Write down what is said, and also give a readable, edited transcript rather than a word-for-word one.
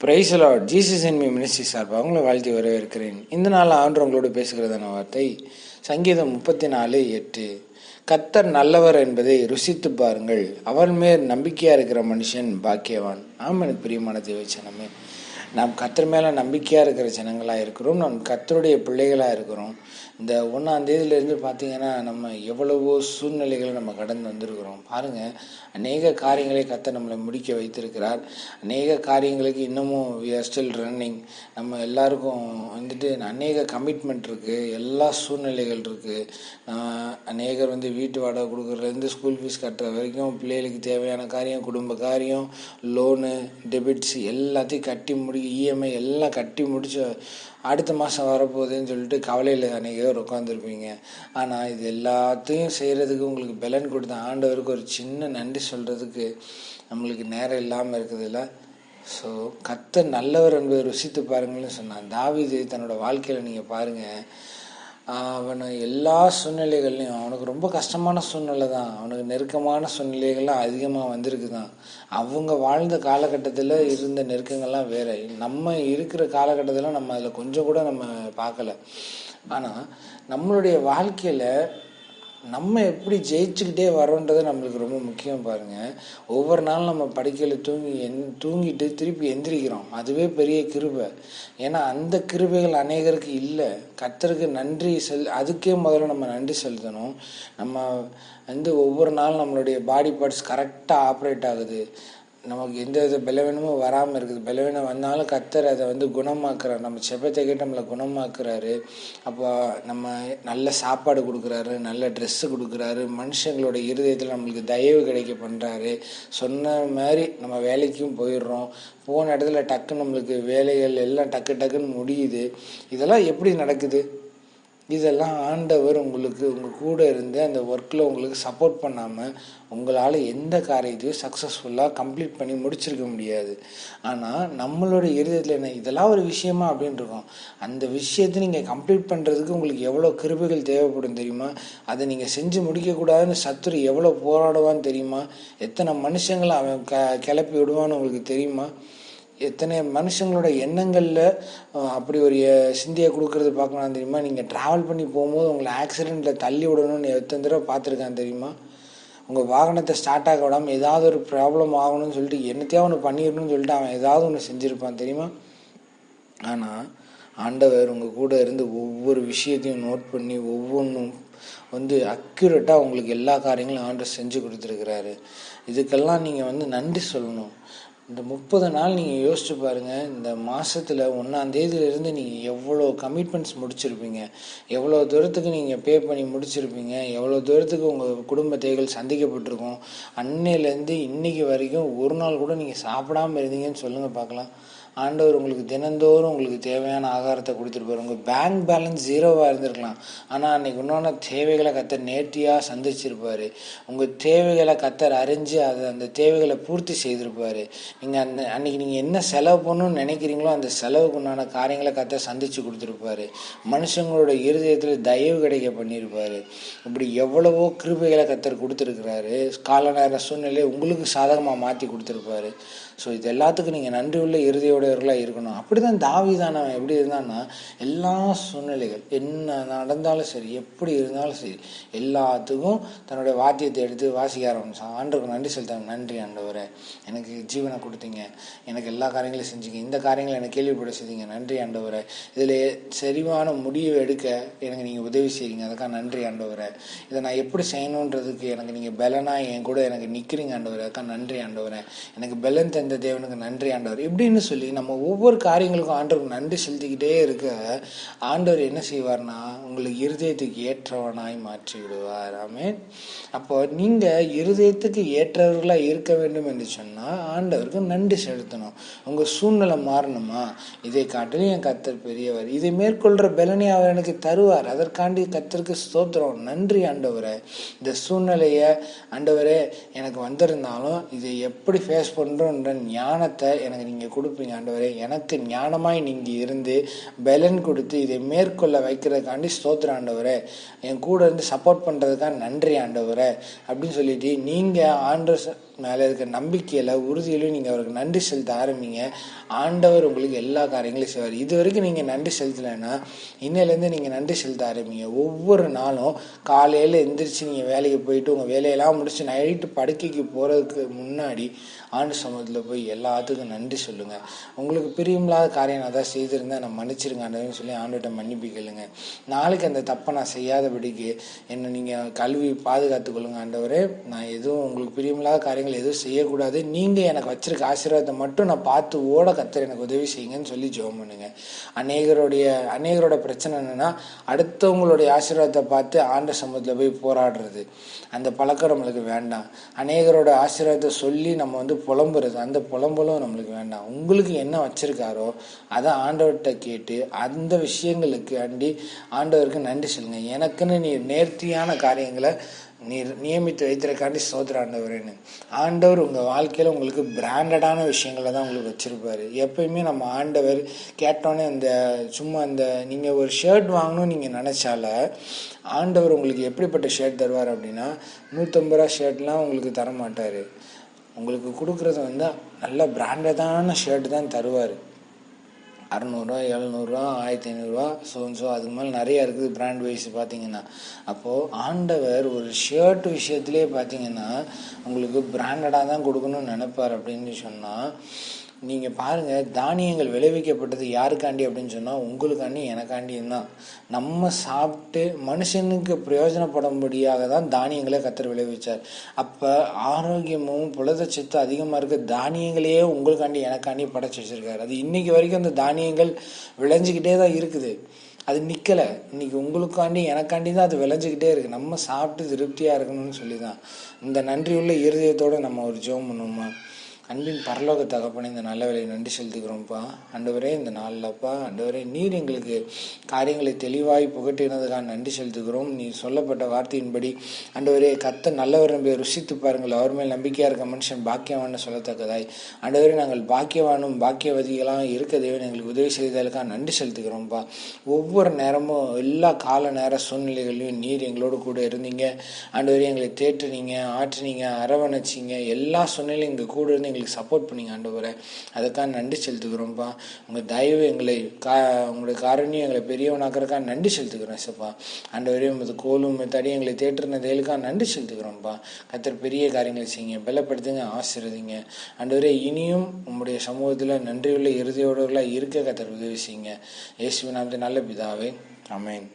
Price Lord. Jesus in me ministry சார்பாக அவங்கள வாழ்த்தி வரவேற்கிறேன். இந்த நாள் ஆண்டு உங்களோடு பேசுகிறதான வார்த்தை சங்கீதம் 34:8. கர்த்தர் நல்லவர் என்பதை ருசித்து பாருங்கள், அவர் மேல் நம்பிக்கையாக இருக்கிற மனுஷன் பாக்கியவான். எனக்கு பிரியமான தேவச்சனமே, நாம் கர்த்தர் மேலே நம்பிக்கையாக இருக்கிற ஜனங்களாக இருக்கிறோம். நாம் கர்த்தருடைய பிள்ளைகளாக இருக்கிறோம். இந்த 1ஆம் தேதியிலேருந்து பார்த்திங்கன்னா நம்ம எவ்வளவோ சூழ்நிலைகளை நம்ம கடந்து வந்திருக்கிறோம். பாருங்கள், அநேக காரியங்களை கர்த்தர் நம்மளை முடிக்க வைத்திருக்கிறார். அநேக காரியங்களுக்கு இன்னமும் we are still running. நம்ம எல்லாருக்கும் அநேக கமிட்மெண்ட் இருக்குது, எல்லா சூழ்நிலைகள் இருக்குது. அநேகர் வீட்டு வாடகை கொடுக்குறதுலேருந்து ஸ்கூல் ஃபீஸ் கட்டுற வரைக்கும் பிள்ளைகளுக்கு தேவையான காரியம், குடும்ப காரியம், லோனு, டெபிட்ஸ் எல்லாத்தையும் கட்டி இஎம்ஐ எல்லாம் கட்டி முடிச்சு அடுத்த மாதம் வரப்போகுதுன்னு சொல்லிட்டு கவலையில் அநேகர் உட்காந்துருப்பீங்க. ஆனால் இது எல்லாத்தையும் செய்கிறதுக்கு உங்களுக்கு பலன் கொடுத்த ஆண்டவருக்கு ஒரு சின்ன நன்றி சொல்கிறதுக்கு நம்மளுக்கு நேரம் இல்லாமல் இருக்குதுல்ல. ஸோ கர்த்தர் நல்லவர் என்பதை ருசித்து பாருங்கள்னு சொன்னான் தாவீது. தன்னோட வாழ்க்கையில் நீங்கள் பாருங்கள், அவனை எல்லா சூழ்நிலைகள்லையும், அவனுக்கு ரொம்ப கஷ்டமான சூழ்நிலை தான், அவனுக்கு நெருக்கமான சூழ்நிலைகள்லாம் அதிகமாக வந்திருக்கு தான். அவங்க வாழ்ந்த காலகட்டத்தில் இருந்த நெருக்கங்கள்லாம் வேறு. நம்ம இருக்கிற காலகட்டத்தில் நம்ம அதில் கொஞ்சம் கூட நம்ம பார்க்கல. ஆனால் நம்மளுடைய வாழ்க்கையில் நம்ம எப்படி ஜெயிச்சுக்கிட்டே வரோன்றது நம்மளுக்கு ரொம்ப முக்கியம். பாருங்கள், ஒவ்வொரு நாளும் நம்ம படுக்கையில் தூங்கிட்டு திருப்பி எந்திரிக்கிறோம், அதுவே பெரிய கிருபை. ஏன்னா அந்த கிருபைகள் அநேகருக்கு இல்லை. கர்த்தருக்கு நன்றி அதுக்கே முதல்ல நம்ம நன்றி செலுத்தணும். நம்ம ஒவ்வொரு நாளும் நம்மளுடைய பாடி பார்ட்ஸ் கரெக்டாக ஆப்ரேட் ஆகுது. நமக்கு எந்த வித பலவீனமும் வராமல் இருக்குது. பலவீனம் வந்தாலும் கர்த்தர் அதை குணமாக்குறாரு. நம்ம செபத்தை கேட்டு நம்மளை குணமாக்குறாரு. அப்போ நம்ம நல்ல சாப்பாடு கொடுக்குறாரு, நல்ல ட்ரெஸ்ஸு கொடுக்குறாரு, மனுஷங்களோட இருதயத்தில் நம்மளுக்கு தயவு கிடைக்க பண்ணுறாரு. சொன்ன மாதிரி நம்ம வேலைக்கும் போயிடுறோம். போன இடத்துல டக்குன்னு நம்மளுக்கு வேலைகள் எல்லாம் டக்குன்னு முடியுது. இதெல்லாம் எப்படி நடக்குது? இதெல்லாம் ஆண்டவர் உங்களுக்கு உங்கள் கூட இருந்து அந்த ஒர்க்கில் உங்களுக்கு சப்போர்ட் பண்ணாமல் உங்களால் எந்த காரியத்தையும் சக்ஸஸ்ஃபுல்லாக கம்ப்ளீட் பண்ணி முடிச்சிருக்க முடியாது. ஆனால் நம்மளோட இருதயத்தில் என்ன, இதெல்லாம் ஒரு விஷயமா அப்படின்னு இருக்கோம். அந்த விஷயத்தை நீங்கள் கம்ப்ளீட் பண்ணுறதுக்கு உங்களுக்கு எவ்வளோ கிருபைகள் தேவைப்படும் தெரியுமா? அதை நீங்கள் செஞ்சு முடிக்கக்கூடாதுன்னு சத்துரு எவ்வளோ போராடுவான்னு தெரியுமா? எத்தனை மனுஷங்களை அவன் கிளப்பி விடுவான்னு உங்களுக்கு தெரியுமா? எத்தனை மனுஷங்களோட எண்ணங்களில் அப்படி ஒரு சிந்தியை கொடுக்கறது பார்க்கலாம் தெரியுமா? நீங்கள் ட்ராவல் பண்ணி போகும்போது உங்களை ஆக்சிடெண்ட்டில் தள்ளி விடணும்னு எத்தனை தடவை பார்த்துருக்கான் தெரியுமா? உங்கள் வாகனத்தை ஸ்டார்ட் ஆக விடாமல் ஏதாவது ஒரு ப்ராப்ளம் ஆகணும்னு சொல்லிட்டு என்னத்தையாக ஒன்று பண்ணிடணும்னு சொல்லிட்டு அவன் ஏதாவது ஒன்று செஞ்சுருப்பான் தெரியுமா? ஆனால் ஆண்டவர் உங்கள் கூட இருந்து ஒவ்வொரு விஷயத்தையும் நோட் பண்ணி ஒவ்வொன்றும் அக்யூரேட்டாக உங்களுக்கு எல்லா காரியங்களும் ஆண்டவர் செஞ்சு கொடுத்துருக்கிறாரு. இதுக்கெல்லாம் நீங்கள் நன்றி சொல்லணும். இந்த 30 நாள் நீங்கள் யோசிச்சு பாருங்கள். இந்த மாதத்தில் 1ஆம் தேதியிலேருந்து நீங்கள் எவ்வளோ கமிட்மெண்ட்ஸ் முடிச்சிருப்பீங்க, எவ்வளோ தூரத்துக்கு நீங்கள் பே பண்ணி முடிச்சிருப்பீங்க, எவ்வளோ தூரத்துக்கு உங்கள் குடும்ப தேவைகள் சந்திக்கப்பட்டிருக்கும். அன்னையிலேருந்து இன்றைக்கி வரைக்கும் ஒரு நாள் கூட நீங்கள் சாப்பிடாமல் இருந்தீங்கன்னு சொல்லுங்கள் பார்க்கலாம். ஆண்டவர் உங்களுக்கு தினந்தோறும் உங்களுக்கு தேவையான ஆகாரத்தை கொடுத்துருப்பார். உங்கள் பேங்க் பேலன்ஸ் 0வாக இருந்திருக்கலாம், ஆனால் அன்றைக்கி இன்னொன்று தேவைகளை கர்த்தர் நேர்த்தியாக சந்திச்சிருப்பார். உங்கள் தேவைகளை கர்த்தர் அறிஞ்சு அந்த தேவைகளை பூர்த்தி செய்திருப்பார். நீங்கள் அன்றைக்கி நீங்கள் என்ன செலவு பண்ணணும்னு நினைக்கிறீங்களோ அந்த செலவுக்கு உண்டான காரியங்களை கர்த்தர் சந்தித்து கொடுத்துருப்பாரு. மனுஷங்களோட இருதயத்தில் தயவு கிடைக்க பண்ணியிருப்பார். இப்படி எவ்வளவோ கிருபைகளை கர்த்தர் கொடுத்துருக்கிறாரு. கால நேர சூழ்நிலையை உங்களுக்கு சாதகமாக மாற்றி கொடுத்துருப்பாரு. ஸோ இது எல்லாத்துக்கும் நீங்கள் நன்றி உள்ள இருதயோடையவர்களாக இருக்கணும். அப்படி தான் தாவீதானவன் எப்படி இருந்தான்னா, எல்லா சூழ்நிலைகள் என்ன நடந்தாலும் சரி, எப்படி இருந்தாலும் சரி, எல்லாத்துக்கும் தன்னுடைய வாத்தியத்தை எடுத்து வாசிக்க ஆரம்பித்தான். ஆண்டவருக்கு நன்றி செலுத்தாங்க. நன்றி ஆண்டவரே, எனக்கு ஜீவனை கொடுத்தீங்க, எனக்கு எல்லா காரியங்களையும் செஞ்சீங்க, இந்த காரியங்களை எனக்கு கேள்விப்பட செய்தீங்க, நன்றி ஆண்டவரே. இதில் சரிவான முடிவை எடுக்க எனக்கு நீங்கள் உதவி செய்கிறீங்க, அதுக்காக நன்றி ஆண்டவரே. இதை நான் எப்படி செய்யணுன்றதுக்கு எனக்கு நீங்கள் பலனாக என் கூட எனக்கு நிற்கிறீங்க ஆண்டவரே, அதுக்காக நன்றி ஆண்டவரே. எனக்கு பலன் தந்த தேவனுக்கு நன்றி ஆண்டவர். இப்படின்னு சொல்லி நம்ம ஒவ்வொரு காரியங்களுக்கும் ஆண்டவருக்கு நன்றி செலுத்திக்கிட்டே இருக்க ஆண்டவர் என்ன செய்வார்னா உங்களுக்கு இருதயத்துக்கு ஏற்றவனாய் மாற்றி விடுவார். ஆமென். அப்போ நீங்கள் இருதயத்துக்கு ஏற்றவர்களாக இருக்க வேண்டும் என்று சொன்னால் ஆண்டவருக்கு நன்றி செலுத்தணும். உங்கள் சூழ்நிலை மாறணுமா, இதை காட்டிலும் என் கர்த்தர் பெரியவர், இதை மேற்கொள்கிற பலனை அவர் எனக்கு தருவார், அதற்காண்டி கர்த்தருக்கு ஸ்தோத்திரம், நன்றி ஆண்டவரே. இந்த சூழ்நிலையை ஆண்டவரே எனக்கு வந்திருந்தாலும் இதை எப்படி ஃபேஸ் பண்ணுறோன்ற ஞானத்தை எனக்கு நீங்கள் கொடுப்பீங்க ஆண்டவரே. எனக்கு ஞானமாய் நீங்கள் இருந்து பலன் கொடுத்து இதை மேற்கொள்ள வைக்கிறதுக்காண்டி ஸ்தோத்திரம் ஆண்டவரே. என் கூட இருந்து சப்போர்ட் பண்ணுறதுக்காக நன்றி ஆண்டவரே அப்படின்னு சொல்லிட்டு நீங்கள் மேலே இருக்க நம்பிக்கையில் உறுதியிலும் நீங்கள் அவருக்கு நன்றி செலுத்த ஆரம்பிங்க. ஆண்டவர் உங்களுக்கு எல்லா காரியங்களையும் செய்வார். இது வரைக்கும் நீங்கள் நன்றி செலுத்தலைன்னா இன்னையிலேருந்து நீங்கள் நன்றி செலுத்த ஆரம்பிங்க. ஒவ்வொரு நாளும் காலையில் எந்திரிச்சு நீங்கள் வேலைக்கு போயிட்டு உங்கள் வேலையெல்லாம் முடிச்சு நைட்டு படுக்கைக்கு போகிறதுக்கு முன்னாடி ஆண்டு சமூகத்தில் போய் எல்லாத்துக்கும் நன்றி சொல்லுங்கள். உங்களுக்கு பிரியமில்லாத காரியம் நான் தான் செய்திருந்தேன், நான் மன்னிச்சிருங்க ஆண்டவர்னு சொல்லி ஆண்டவர்கிட்ட மன்னிப்பு கேளுங்க. நாளைக்கு அந்த தப்பை நான் செய்யாதபடிக்கு என்னை நீங்கள் கல்வி பாதுகாத்து கொள்ளுங்க. ஆண்டவரே, நான் எதுவும் உங்களுக்கு பிரியமில்லாத காரியங்கள் எதுவும் செய்யக்கூடாது, நீங்கள் எனக்கு வச்சிருக்க ஆசீர்வாதத்தை மட்டும் நான் பார்த்து ஓட கர்த்தர் எனக்கு உதவி செய்யுங்கன்னு சொல்லி ஜெபம் பண்ணுங்க. அநேகரோட பிரச்சனை என்னன்னா, அடுத்தவங்களுடைய ஆசீர்வாதத்தை பார்த்து ஆண்ட சமூகத்தில் போய் போராடுறது. அந்த பழக்கம் நம்மளுக்கு வேண்டாம். அநேகரோட ஆசீர்வாதத்தை சொல்லி நம்ம புலம்புறது, அந்த புலம்பலும் நம்மளுக்கு வேண்டாம். உங்களுக்கு என்ன வச்சிருக்காரோ அதை ஆண்டவர்கிட்ட கேட்டு அந்த விஷயங்களுக்கு ஆண்டவருக்கு நன்றி சொல்லுங்க. எனக்குன்னு நீர் நேர்த்தியான காரியங்களை நீர் நியமித்து வைத்திருக்காண்டி ஸ்தோத்திரம் ஆண்டவரேன்னு. ஆண்டவர் உங்கள் வாழ்க்கையில் உங்களுக்கு பிராண்டடான விஷயங்களை தான் உங்களுக்கு வச்சுருப்பார். எப்பயுமே நம்ம ஆண்டவர் கேட்டோன்னே சும்மா நீங்கள் ஒரு ஷர்ட் வாங்கணும்னு நீங்கள் நினச்சால ஆண்டவர் உங்களுக்கு எப்படிப்பட்ட ஷர்ட் தருவார் அப்படின்னா, 150 ரூபா ஷர்ட்லாம் உங்களுக்கு தரமாட்டார். உங்களுக்கு கொடுக்குறது நல்ல பிராண்டடான ஷர்ட் தான் தருவார். 600 ரூபா, 700 ரூபா, 1500 ரூபா, ஸோ அதுக்கு மேலே நிறையா இருக்குது பிராண்ட் வைஸ் பார்த்தீங்கன்னா. அப்போது ஆண்டவர் ஒரு ஷர்ட் விஷயத்துலேயே பார்த்தீங்கன்னா உங்களுக்கு பிராண்டடாக தான் கொடுக்கணும்னு நினைப்பார். அப்படின்னு சொன்னால் நீங்கள் பாருங்கள், தானியங்கள் விளைவிக்கப்பட்டது யாருக்காண்டி அப்படின்னு சொன்னால் உங்களுக்காண்டி எனக்காண்டியும் தான். நம்ம சாப்பிட்டு மனுஷனுக்கு பிரயோஜனப்படும்படியாக தான் தானியங்களே கர்த்தர் விளைவிச்சார். அப்போ ஆரோக்கியமும் புரதச்சத்து அதிகமாக இருக்க தானியங்களையே உங்களுக்காண்டி எனக்காண்டி படைச்சி வச்சிருக்காரு. அது இன்னைக்கு வரைக்கும் அந்த தானியங்கள் விளைஞ்சிக்கிட்டே தான் இருக்குது. அது நிற்கலை. இன்னைக்கு உங்களுக்காண்டி எனக்காண்டி தான் அது விளைஞ்சிக்கிட்டே இருக்குது. நம்ம சாப்பிட்டு திருப்தியாக இருக்கணும்னு சொல்லி தான். இந்த நன்றியுள்ள இருதயத்தோடு நம்ம ஒரு ஜெபம் பண்ணுவோமா? அன்பின் பரலோக தகப்பனே, இந்த நல்ல வேலையை நன்றி செலுத்துக்கிறோம்ப்பா. ஆண்டவரே, இந்த நாளில்ப்பா ஆண்டவரே, நீர் எங்களுக்கு காரியங்களை தெளிவாய் புகட்டினதுக்காக நன்றி செலுத்துக்கிறோம். நீர் சொல்லப்பட்ட வார்த்தையின்படி ஆண்டவரே, கர்த்தர் நல்லவர் என்பதை ருசித்து பாருங்கள், அவர் மேல் நம்பிக்கையாக இருக்க மனுஷன் பாக்கியவான்னு சொல்லத்தக்கதாய் ஆண்டவரே, நாங்கள் பாக்கியவானும் பாக்கியவதிகளாக இருக்க தேவன் எங்களுக்கு உதவி செய்ததற்காக நன்றி செலுத்துக்கிறோம்ப்பா. ஒவ்வொரு நேரமும் எல்லா கால நேர சூழ்நிலைகளையும் நீர் எங்களோடு கூட இருந்தீங்க ஆண்டவரே. எங்களை தேற்றுனீங்க, ஆற்றுனீங்க, அரவணைச்சிங்க. எல்லா சூழ்நிலையும் எங்கள் கூட இருந்து சப்போர்ட் பண்ணிங்க ஆண்டவரே. அதுக்காக நன்றி செலுத்துக்கிறோம்ப்பா. உங்கள் தயவு எங்களை உங்களுடைய காரணியும் எங்களை பெரியவனாக்கிறதுக்காக நன்றி செலுத்துக்கிறோம் சப்பா. ஆண்டவரே, உமது கோலும் தடி எங்களை தேற்றின தேலுக்காக நன்றி செலுத்துக்கிறோம்ப்பா. கர்த்தர் பெரிய காரியங்களை செய்யுங்க, பலப்படுத்துங்க, ஆசீர்வதிங்க ஆண்டவரே. இனியும் உங்களுடைய சமூகத்தில் நன்றியுள்ள இறுதியோடுகளாக இருக்க கர்த்தர் உதவி செய்யுங்க. இயேசுவின் நாமத்தில் நல்ல பிதாவே, ஆமென்.